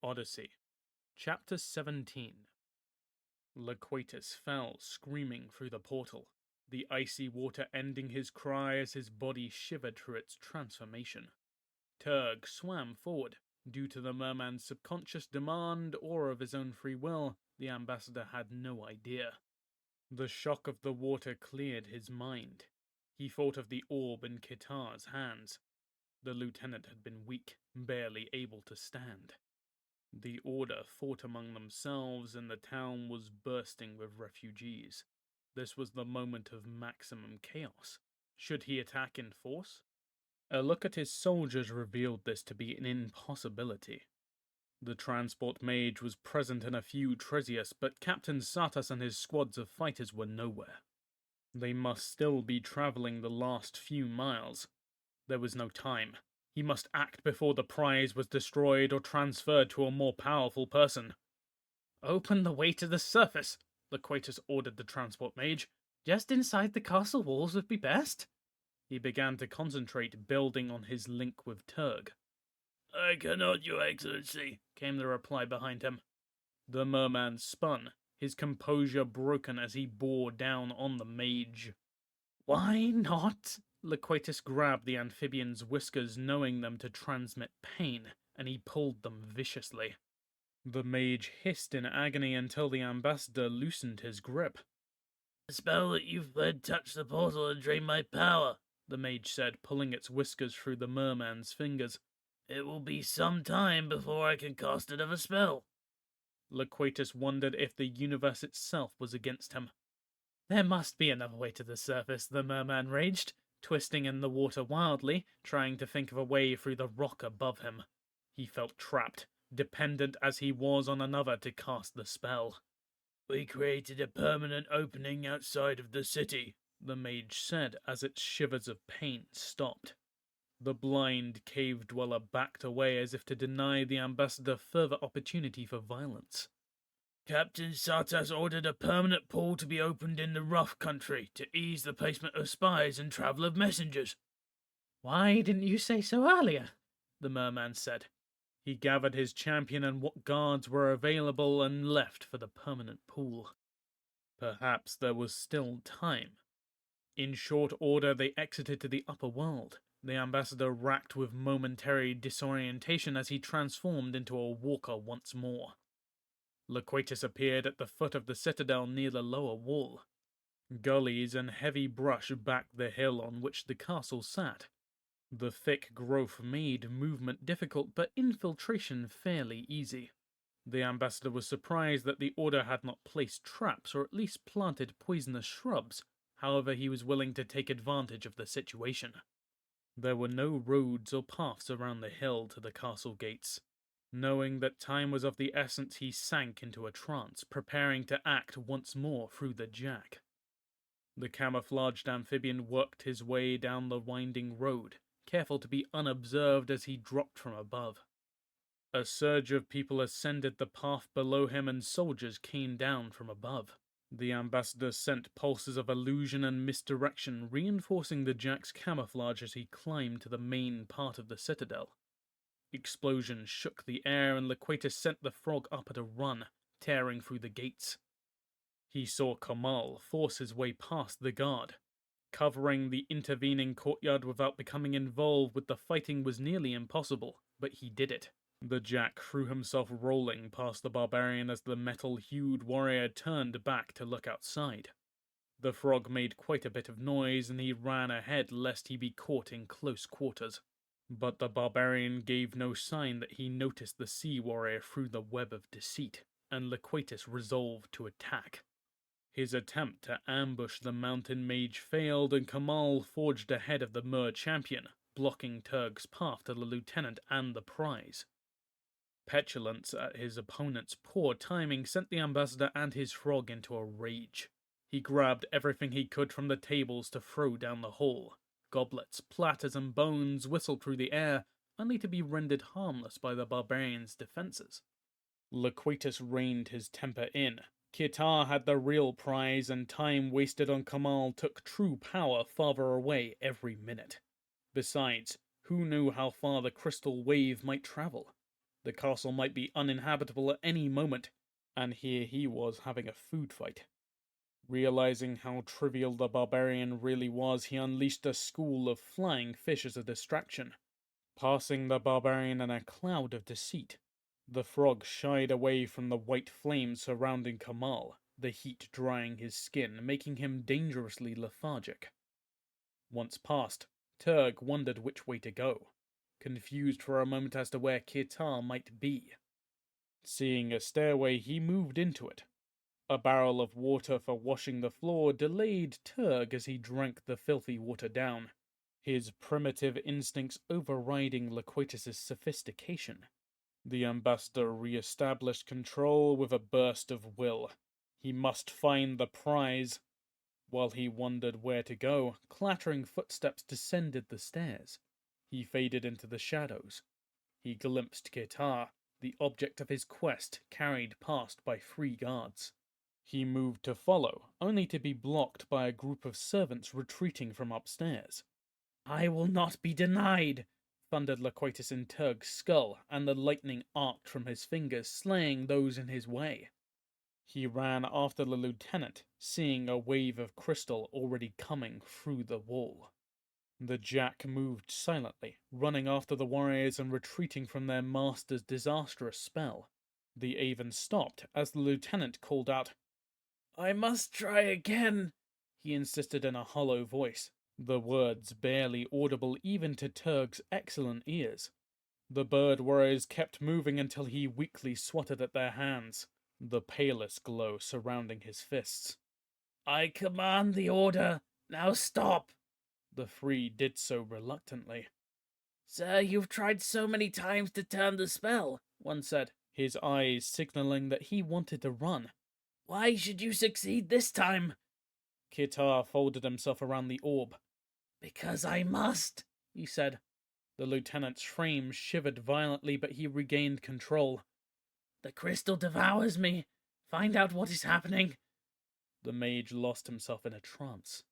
Odyssey, Chapter 17. Loquatus fell screaming through the portal, the icy water ending his cry as his body shivered through its transformation. Turg swam forward. Due to the merman's subconscious demand or of his own free will, the ambassador had no idea. The shock of the water cleared his mind. He thought of the orb in Kitar's hands. The lieutenant had been weak, barely able to stand. The Order fought among themselves and the town was bursting with refugees. This was the moment of maximum chaos. Should he attack in force? A look at his soldiers revealed this to be an impossibility. The transport mage was present in a few Trezius, but Captain Satas and his squads of fighters were nowhere. They must still be traveling the last few miles. There was no time. He must act before the prize was destroyed or transferred to a more powerful person. "Open the way to the surface," Loquatus ordered the transport mage. "Just inside the castle walls would be best." He began to concentrate, building on his link with Turg. "I cannot, your excellency," came the reply behind him. The merman spun, his composure broken as he bore down on the mage. "Why not?" Loquatus grabbed the amphibian's whiskers, knowing them to transmit pain, and he pulled them viciously. The mage hissed in agony until the ambassador loosened his grip. "The spell that you've led touched the portal and drained my power," the mage said, pulling its whiskers through the merman's fingers. "It will be some time before I can cast another spell." Loquatus wondered if the universe itself was against him. "There must be another way to the surface," the merman raged, twisting in the water wildly, trying to think of a way through the rock above him. He felt trapped, dependent as he was on another to cast the spell. "We created a permanent opening outside of the city," the mage said as its shivers of pain stopped. The blind cave dweller backed away as if to deny the ambassador further opportunity for violence. "Captain Satas ordered a permanent pool to be opened in the rough country to ease the placement of spies and travel of messengers." "Why didn't you say so earlier?" the merman said. He gathered his champion and what guards were available and left for the permanent pool. Perhaps there was still time. In short order, they exited to the upper world, the ambassador racked with momentary disorientation as he transformed into a walker once more. Loquatus appeared at the foot of the citadel near the lower wall. Gullies and heavy brush backed the hill on which the castle sat. The thick growth made movement difficult, but infiltration fairly easy. The ambassador was surprised that the Order had not placed traps or at least planted poisonous shrubs. However, he was willing to take advantage of the situation. There were no roads or paths around the hill to the castle gates. Knowing that time was of the essence, he sank into a trance, preparing to act once more through the jack. The camouflaged amphibian worked his way down the winding road, careful to be unobserved as he dropped from above. A surge of people ascended the path below him and soldiers came down from above. The ambassador sent pulses of illusion and misdirection, reinforcing the jack's camouflage as he climbed to the main part of the citadel. Explosions shook the air and Loquatus sent the frog up at a run, tearing through the gates. He saw Kamal force his way past the guard. Covering the intervening courtyard without becoming involved with the fighting was nearly impossible, but he did it. The jack threw himself rolling past the barbarian as the metal-hued warrior turned back to look outside. The frog made quite a bit of noise and he ran ahead lest he be caught in close quarters. But the barbarian gave no sign that he noticed the sea warrior through the web of deceit, and Loquatus resolved to attack. His attempt to ambush the mountain mage failed, and Kamal forged ahead of the Mer champion, blocking Turg's path to the lieutenant and the prize. Petulance at his opponent's poor timing sent the ambassador and his frog into a rage. He grabbed everything he could from the tables to throw down the hall. Goblets, platters, and bones whistled through the air, only to be rendered harmless by the barbarian's defenses. Loquatus reined his temper in. Kitar had the real prize, and time wasted on Kamal took true power farther away every minute. Besides, who knew how far the crystal wave might travel? The castle might be uninhabitable at any moment, and here he was having a food fight. Realizing how trivial the barbarian really was, he unleashed a school of flying fish as a distraction, passing the barbarian in a cloud of deceit. The frog shied away from the white flames surrounding Kamal, the heat drying his skin, making him dangerously lethargic. Once past, Turg wondered which way to go, confused for a moment as to where Kitar might be. Seeing a stairway, he moved into it. A barrel of water for washing the floor delayed Turg as he drank the filthy water down, his primitive instincts overriding Loquatus's sophistication. The ambassador re-established control with a burst of will. He must find the prize. While he wondered where to go, clattering footsteps descended the stairs. He faded into the shadows. He glimpsed Kitar, the object of his quest, carried past by 3 guards. He moved to follow, only to be blocked by a group of servants retreating from upstairs. "I will not be denied!" thundered Loquatus in Turg's skull, and the lightning arced from his fingers, slaying those in his way. He ran after the lieutenant, seeing a wave of crystal already coming through the wall. The Jack moved silently, running after the warriors and retreating from their master's disastrous spell. The Avon stopped as the lieutenant called out, "I must try again," he insisted in a hollow voice, the words barely audible even to Turg's excellent ears. The bird warriors kept moving until he weakly swatted at their hands, the palest glow surrounding his fists. "I command the order. Now stop." The 3 did so reluctantly. "Sir, you've tried so many times to turn the spell," one said, his eyes signaling that he wanted to run. "Why should you succeed this time?" Kitar folded himself around the orb. "Because I must," he said. The lieutenant's frame shivered violently, but he regained control. "The crystal devours me. Find out what is happening." The mage lost himself in a trance.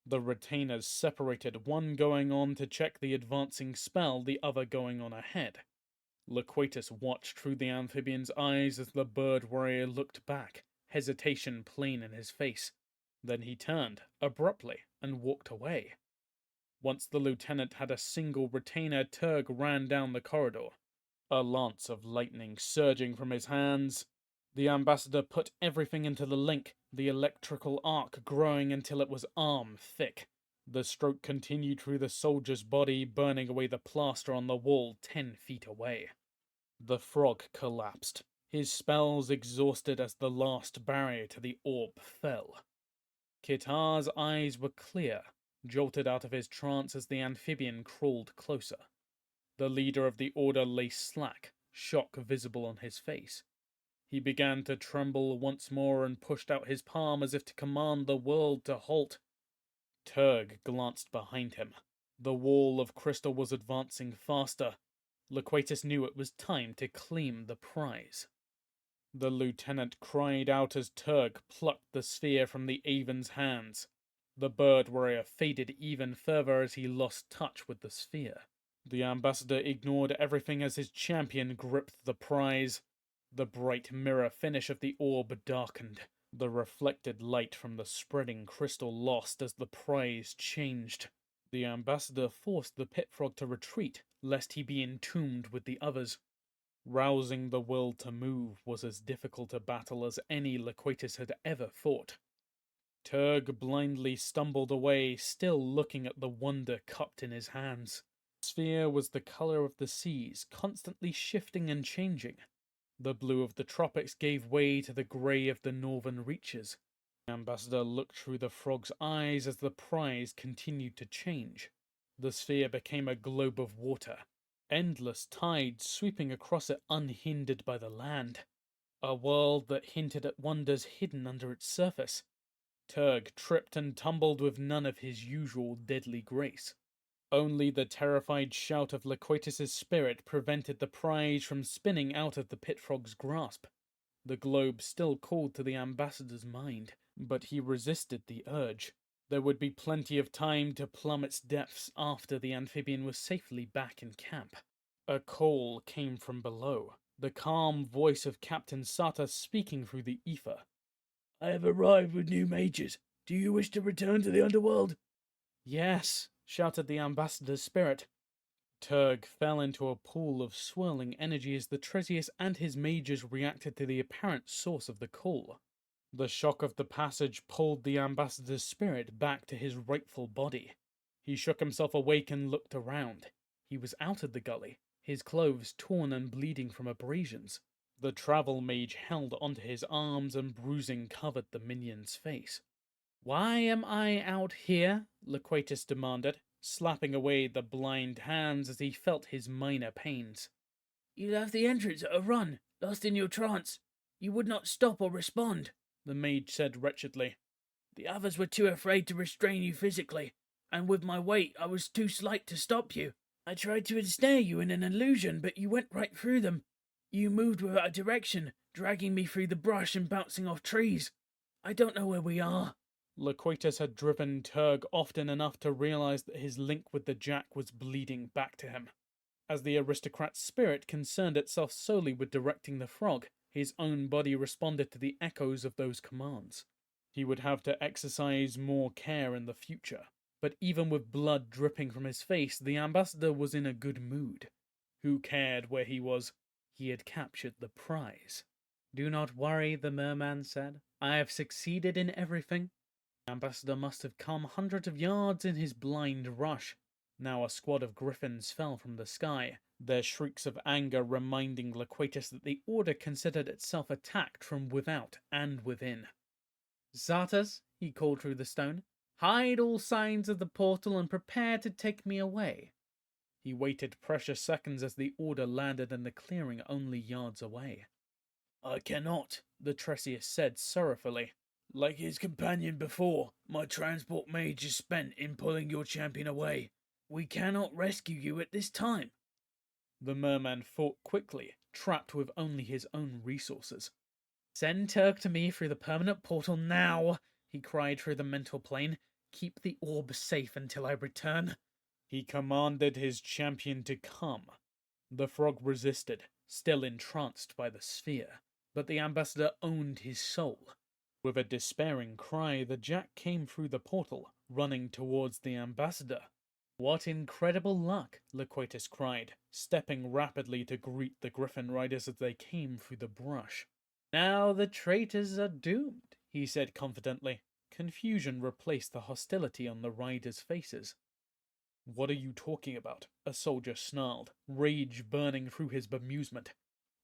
The retainers separated, one going on to check the advancing spell, the other going on ahead. Loquatus watched through the amphibian's eyes as the bird warrior looked back, hesitation plain in his face. Then he turned, abruptly, and walked away. Once the lieutenant had a single retainer, Turg ran down the corridor, a lance of lightning surging from his hands. The ambassador put everything into the link, the electrical arc growing until it was arm-thick. The stroke continued through the soldier's body, burning away the plaster on the wall 10 feet away. The frog collapsed, his spells exhausted as the last barrier to the orb fell. Kitar's eyes were clear, jolted out of his trance as the amphibian crawled closer. The leader of the order lay slack, shock visible on his face. He began to tremble once more and pushed out his palm as if to command the world to halt. Turg glanced behind him. The wall of crystal was advancing faster. Loquatus knew it was time to claim the prize. The lieutenant cried out as Turg plucked the sphere from the Avon's hands. The bird warrior faded even further as he lost touch with the sphere. The ambassador ignored everything as his champion gripped the prize. The bright mirror finish of the orb darkened. The reflected light from the spreading crystal lost as the prize changed. The ambassador forced the pit frog to retreat, lest he be entombed with the others. Rousing the will to move was as difficult a battle as any Loquatus had ever fought. Turg blindly stumbled away, still looking at the wonder cupped in his hands. The sphere was the color of the seas, constantly shifting and changing. The blue of the tropics gave way to the grey of the northern reaches. The ambassador looked through the frog's eyes as the prize continued to change. The sphere became a globe of water, endless tides sweeping across it unhindered by the land. A world that hinted at wonders hidden under its surface. Turg tripped and tumbled with none of his usual deadly grace. Only the terrified shout of Loquatus's spirit prevented the prize from spinning out of the pit frog's grasp. The globe still called to the ambassador's mind, but he resisted the urge. There would be plenty of time to plumb its depths after the amphibian was safely back in camp. A call came from below, the calm voice of Captain Sata speaking through the ether. I have arrived with new mages. Do you wish to return to the underworld? Yes, shouted the ambassador's spirit. Turg fell into a pool of swirling energy as the Tresius and his mages reacted to the apparent source of the call. The shock of the passage pulled the ambassador's spirit back to his rightful body. He shook himself awake and looked around. He was out of the gully, his clothes torn and bleeding from abrasions. The travel mage held onto his arms and bruising covered the minion's face. "Why am I out here?" Loquatus demanded, slapping away the blind hands as he felt his minor pains. You left the entrance at a run, lost in your trance. You would not stop or respond, the mage said wretchedly. The others were too afraid to restrain you physically, and with my weight I was too slight to stop you. I tried to ensnare you in an illusion, but you went right through them. You moved without a direction, dragging me through the brush and bouncing off trees. I don't know where we are. Loquatus had driven Turg often enough to realize that his link with the Jack was bleeding back to him. As the aristocrat's spirit concerned itself solely with directing the frog, his own body responded to the echoes of those commands. He would have to exercise more care in the future, but even with blood dripping from his face, the ambassador was in a good mood. Who cared where he was? He had captured the prize. "Do not worry," the merman said. "I have succeeded in everything." The ambassador must have come hundreds of yards in his blind rush. Now a squad of griffins fell from the sky, their shrieks of anger reminding Loquatus that the order considered itself attacked from without and within. "Zartas," he called through the stone, "hide all signs of the portal and prepare to take me away." He waited precious seconds as the order landed in the clearing only yards away. I cannot, the Tresius said sorrowfully. Like his companion before, my transport mage is spent in pulling your champion away. We cannot rescue you at this time. The merman thought quickly, trapped with only his own resources. "Send Turg to me through the permanent portal now," he cried through the mental plane. "Keep the orb safe until I return." He commanded his champion to come. The frog resisted, still entranced by the sphere, but the ambassador owned his soul. With a despairing cry, the Jack came through the portal, running towards the ambassador. "What incredible luck!" Loquatus cried, stepping rapidly to greet the griffin riders as they came through the brush. "Now the traitors are doomed," he said confidently. Confusion replaced the hostility on the riders' faces. "What are you talking about?" a soldier snarled, rage burning through his bemusement.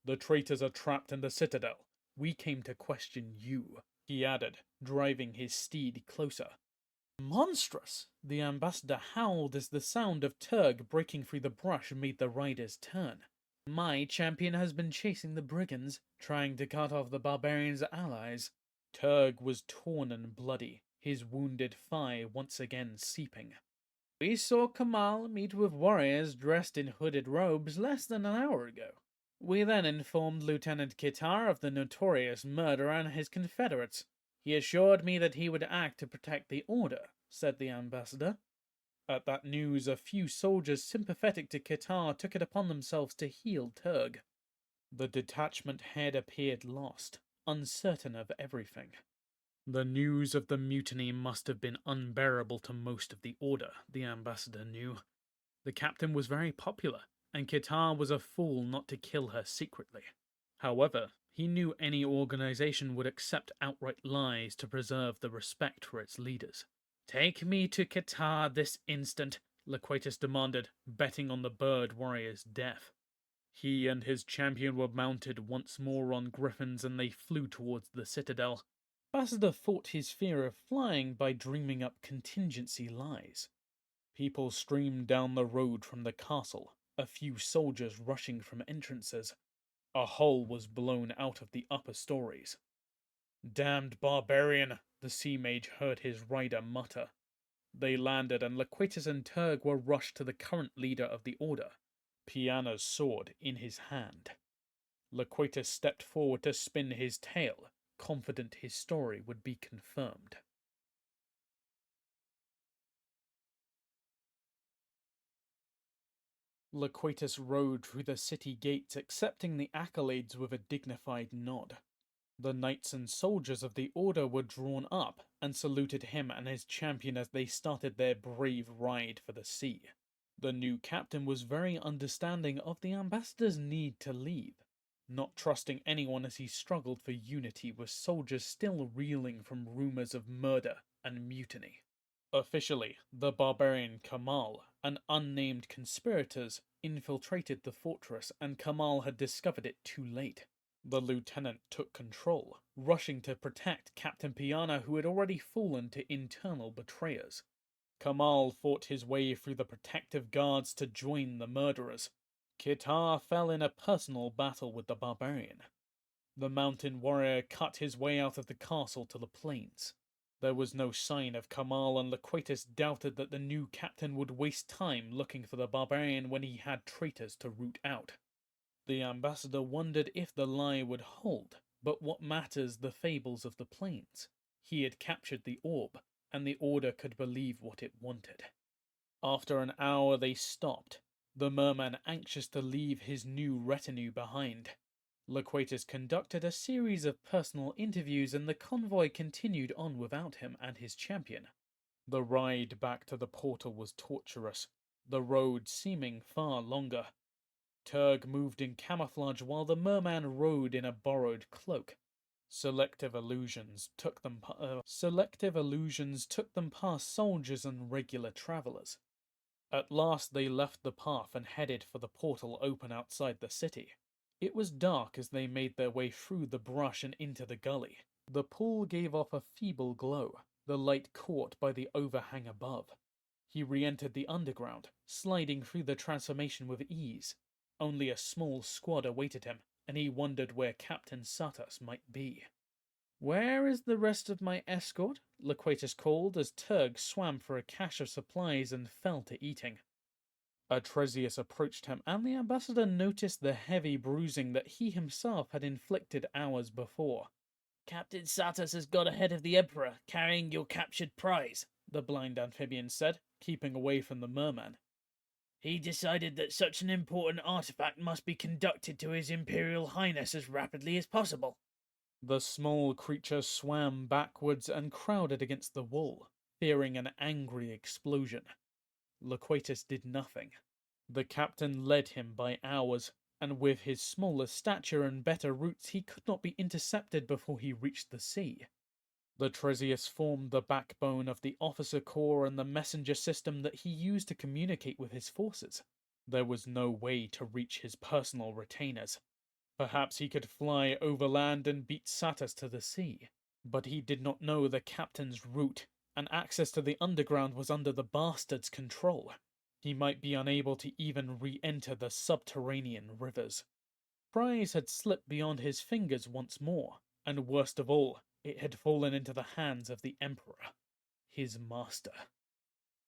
"The traitors are trapped in the citadel. We came to question you," he added, driving his steed closer. "Monstrous!" the ambassador howled as the sound of Turg breaking through the brush made the riders turn. "My champion has been chasing the brigands, trying to cut off the barbarians' allies." Turg was torn and bloody, his wounded thigh once again seeping. "We saw Kamal meet with warriors dressed in hooded robes less than an hour ago. We then informed Lieutenant Kitar of the notorious murderer and his confederates. He assured me that he would act to protect the order," said the ambassador. At that news, a few soldiers sympathetic to Kitar took it upon themselves to heal Turg. The detachment head appeared lost, uncertain of everything. The news of the mutiny must have been unbearable to most of the order, the ambassador knew. The captain was very popular, and Kitar was a fool not to kill her secretly. However, he knew any organization would accept outright lies to preserve the respect for its leaders. "Take me to Kitar this instant," Loquatus demanded, betting on the bird warrior's death. He and his champion were mounted once more on griffins and they flew towards the citadel. Ambassador fought his fear of flying by dreaming up contingency lies. People streamed down the road from the castle, a few soldiers rushing from entrances. A hole was blown out of the upper stories. "Damned barbarian," the sea mage heard his rider mutter. They landed, and Loquatus and Turg were rushed to the current leader of the order, Piana's sword in his hand. Loquatus stepped forward to spin his tail, confident his story would be confirmed. Loquatus rode through the city gates, accepting the accolades with a dignified nod. The knights and soldiers of the Order were drawn up and saluted him and his champion as they started their brave ride for the sea. The new captain was very understanding of the ambassador's need to leave, not trusting anyone as he struggled for unity with soldiers still reeling from rumors of murder and mutiny. Officially, the barbarian Kamal and unnamed conspirators infiltrated the fortress, and Kamal had discovered it too late. The lieutenant took control, rushing to protect Captain Piana, who had already fallen to internal betrayers. Kamal fought his way through the protective guards to join the murderers. Kitar fell in a personal battle with the barbarian. The mountain warrior cut his way out of the castle to the plains. There was no sign of Kamal, and Loquatus doubted that the new captain would waste time looking for the barbarian when he had traitors to root out. The ambassador wondered if the lie would hold, but what matters the fables of the plains? He had captured the orb, and the Order could believe what it wanted. After an hour they stopped, the merman anxious to leave his new retinue behind. Loquatus conducted a series of personal interviews, and the convoy continued on without him and his champion. The ride back to the portal was torturous, the road seeming far longer. Turg moved in camouflage while the merman rode in a borrowed cloak. Selective illusions took them past soldiers and regular travelers. At last they left the path and headed for the portal open outside the city. It was dark as they made their way through the brush and into the gully. The pool gave off a feeble glow, the light caught by the overhang above. He re-entered the underground, sliding through the transformation with ease. Only a small squad awaited him, and he wondered where Captain Satas might be. "Where is the rest of my escort?" Loquatus called as Turg swam for a cache of supplies and fell to eating. Atresius approached him, and the ambassador noticed the heavy bruising that he himself had inflicted hours before. "Captain Satas has got ahead of the Emperor, carrying your captured prize," the blind amphibian said, keeping away from the merman. "He decided that such an important artifact must be conducted to His Imperial Highness as rapidly as possible." The small creature swam backwards and crowded against the wall, fearing an angry explosion. Loquatus did nothing. The captain led him by hours, and with his smaller stature and better routes he could not be intercepted before he reached the sea. The Tresius formed the backbone of the officer corps and the messenger system that he used to communicate with his forces. There was no way to reach his personal retainers. Perhaps he could fly overland and beat Satas to the sea, but he did not know the captain's route, and access to the underground was under the bastard's control. He might be unable to even re-enter the subterranean rivers. Prize had slipped beyond his fingers once more, and worst of all, it had fallen into the hands of the Emperor, his master.